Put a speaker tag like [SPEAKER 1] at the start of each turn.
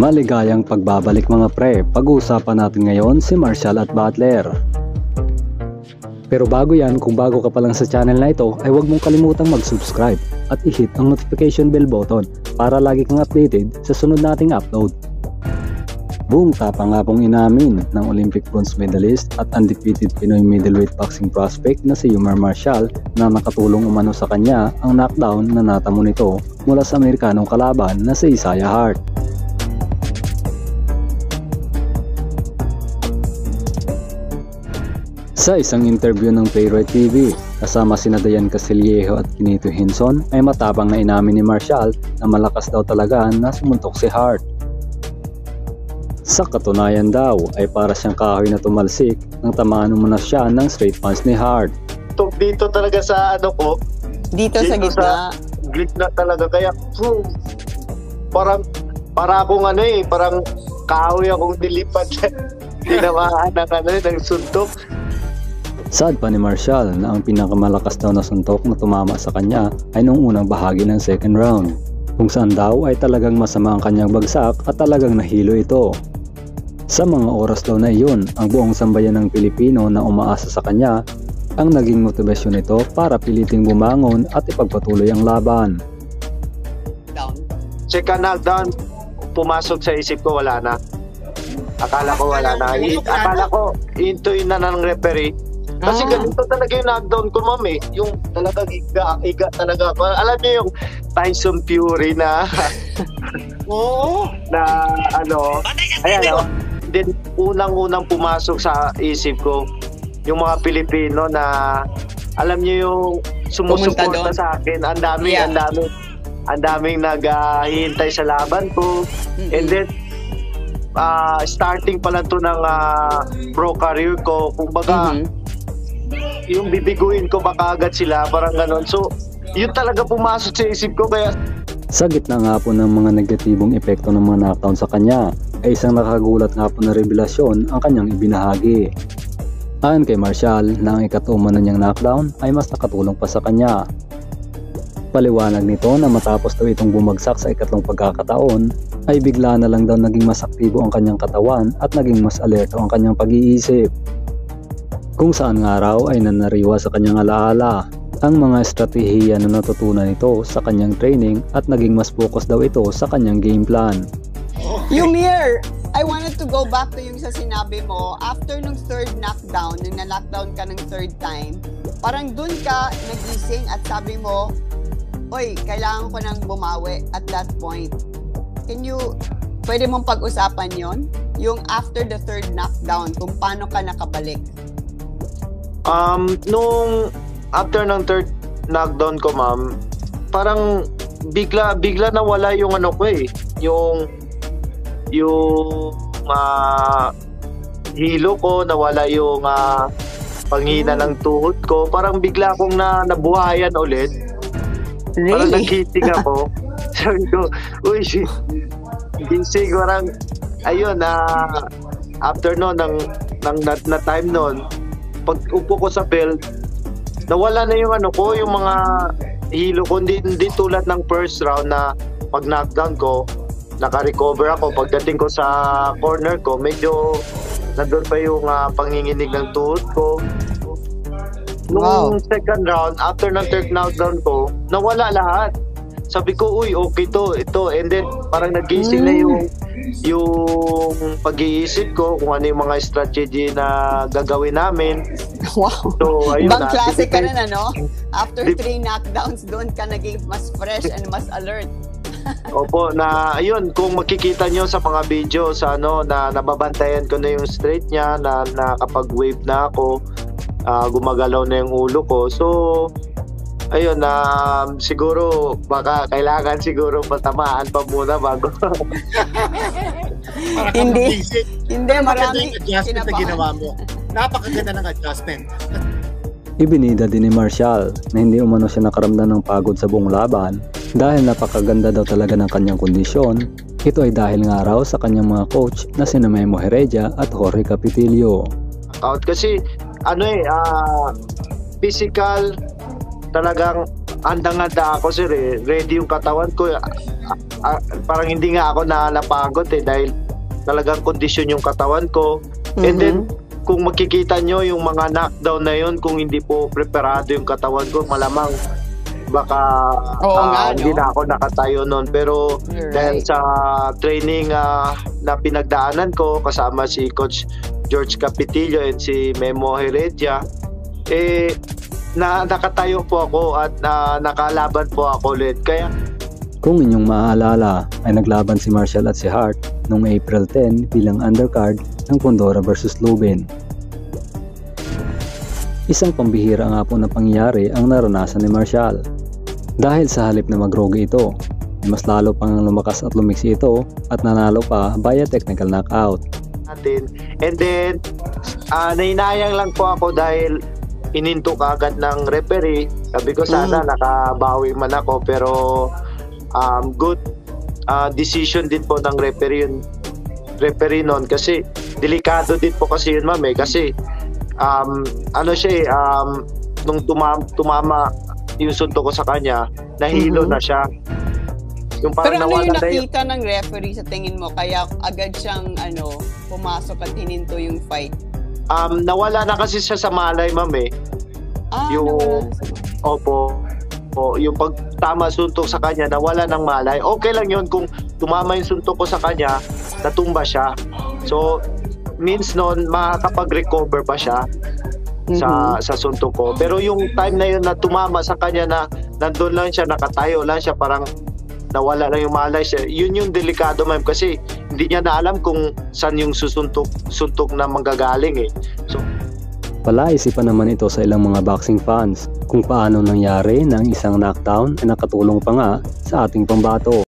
[SPEAKER 1] Maligayang pagbabalik mga pre, pag-uusapan natin ngayon si Marshall at Butler. Pero bago yan, kung bago ka pa lang sa channel na ito, ay huwag mong kalimutang mag-subscribe at i-hit ang notification bell button para lagi kang updated sa sunod nating upload. Buong tapang nga pong inamin ng Olympic bronze medalist at undefeated Pinoy middleweight boxing prospect na si Yumar Marshall na nakatulong umano sa kanya ang knockdown na natamo nito mula sa Amerikanong kalaban na si Isaiah Hart. Sa isang interview ng Playwright TV, kasama sina Dayan Castillejo at Kinito Hinson ay matapang na inamin ni Marshall na malakas daw talaga na sumuntok si Hart. Sa katunayan daw ay para siyang kahoy na tumalsik nang tamaan umano siya ng straight punch ni Hart.
[SPEAKER 2] Dito talaga sa ano ko,
[SPEAKER 3] dito sa gitna.
[SPEAKER 2] Sa gitna talaga, kaya para akong parang kahoy akong nilipat. Tinamaan ng suntok.
[SPEAKER 1] Sad pa ni Marshall na ang pinakamalakas daw na suntok na tumama sa kanya ay noong unang bahagi ng second round, kung saan daw ay talagang masama ang kanyang bagsak at talagang nahilo ito. Sa mga oras daw na iyon, ang buong sambayan ng Pilipino na umaasa sa kanya ang naging motibasyon nito para piliting bumangon at ipagpatuloy ang laban.
[SPEAKER 2] Second knockdown, pumasok sa isip ko wala na. Akala ko wala na. Akala ko intuin na ng referee. Kasi ganito talaga yung knockdown ko, ma'am eh. Yung talagang iga talaga. Alam niyo yung Tyson Fury na na ayan. Then unang-unang pumasok sa isip ko yung mga Pilipino na alam niyo yung sumusuporta sa akin. Ang daming naghihintay sa laban ko. And then starting pala to ng pro career ko, kumbaga yung bibiguin ko baka agad sila, parang ganon. So yun talaga pumasok sa isip ko. Kaya
[SPEAKER 1] sa gitna nga po ng mga negatibong epekto ng mga knockdown sa kanya ay isang nakagulat nga po na revelasyon ang kanyang ibinahagi. Ayon kay Marshall na ang ikatuma na niyang knockdown ay mas nakatulong pa sa kanya. Paliwanag nito na matapos daw itong bumagsak sa ikatlong pagkakataon ay bigla na lang daw naging mas aktibo ang kanyang katawan at naging mas alerto ang kanyang pag-iisip. Kung saan nga raw ay nanariwa sa kanyang alaala ang mga estratehiya na natutunan nito sa kanyang training at naging mas focus daw ito sa kanyang game plan.
[SPEAKER 3] Yumir, I wanted to go back to yung sa sinabi mo, after nung third knockdown, nung na-lockdown ka ng third time, parang dun ka nagising at sabi mo, oy, kailangan ko nang bumawi at that point. Pwede mong pag-usapan yon? Yung after the third knockdown, kung paano ka nakabalik?
[SPEAKER 2] Nung after ng third knockdown ko, ma'am, parang bigla nawala yung ano ko eh. Yung hilo ko, nawala yung panghina ng tuhod ko. Parang bigla akong nabuhayan ulit.
[SPEAKER 3] Really?
[SPEAKER 2] Parang nagising ako. Sabi ko, uy, gising, parang, ayun, after no, na time nun, pag upo ko sa belt, nawala na yung yung mga hilo ko. Hindi tulad ng first round na pag knockdown ko, naka-recover ako. Pagdating ko sa corner ko, medyo nandun pa yung panginginig ng tuhod ko. Nung second round, after ng third knockdown ko, nawala lahat. Sabi ko, uy, okay ito. And then, parang nagising na yung pag-iisip ko kung ano yung mga strategy na gagawin namin.
[SPEAKER 3] Wow.
[SPEAKER 2] So, ayun,
[SPEAKER 3] Bang klase ka na, no? After 3 knockdowns, doon ka naging mas fresh and mas alert.
[SPEAKER 2] Opo, na ayun, kung makikita nyo sa mga video sa na nababantayan ko na yung straight niya, na nakapag-wave na ako, gumagalaw na yung ulo ko. So ayun, siguro baka kailangan siguro patamaan pa muna bago.
[SPEAKER 3] Hindi,
[SPEAKER 4] marami adjustment na ginawa mo. Napakaganda ng adjustment.
[SPEAKER 1] Ibinida din ni Marshall na hindi umano siya nakaramdam ng pagod sa buong laban dahil napakaganda daw talaga ng kanyang kondisyon. Ito ay dahil nga raw sa kanyang mga coach na sina Memo Heredia at Jorge Capitillo.
[SPEAKER 2] Kasi physical, talagang handang-handa ako sir eh. Ready yung katawan ko. Parang hindi nga ako napagod eh dahil talagang kondisyon yung katawan ko. And then kung makikita nyo yung mga knockdown na yun, kung hindi po preparado yung katawan ko, malamang baka hindi na ako nakatayo nun. Pero dahil sa training na pinagdaanan ko kasama si Coach George Capitillo and si Memo Heredia, nakatayo po ako at nakalaban po ako ulit. Kaya
[SPEAKER 1] kung inyong maaalala ay naglaban si Marshall at si Hart noong April 10 bilang undercard ng Fundora vs Lubin. Isang pambihira nga po na pangyayari ang naranasan ni Marshall. Dahil sa halip na magrogi ito, mas lalo pang lumakas at lumiksi ito at nanalo pa via technical knockout.
[SPEAKER 2] And then, nahinayang lang po ako dahil ininto agad ng referee. Sabi ko sana nakabawi man ako, pero good decision din po ng referee noon kasi delikado din po kasi yun ma'am kasi nung tumama yung suntok ko sa kanya, nahilo na siya. Yung
[SPEAKER 3] pero ano yung nakita ng referee sa tingin mo kaya agad siyang pumasok at hininto yung fight? Nawala
[SPEAKER 2] na kasi siya sa malay ma'am eh. Yung pagtama suntok sa kanya, nawala ng malay. Okay lang yun kung tumama yung suntok ko sa kanya, natumba siya. So means noon makakapag-recover pa siya sa suntok ko. Pero yung time na yun na tumama sa kanya na nandun lang siya, nakatayo lang siya, parang nawala lang yung malay siya. Yun yung delikado ma'am kasi hindi niya na alam kung saan yung suntok na manggagaling eh. So
[SPEAKER 1] palaisipan naman ito sa ilang mga boxing fans kung paano nangyari na ang isang knockdown ay nakatulong pa nga sa ating pambato.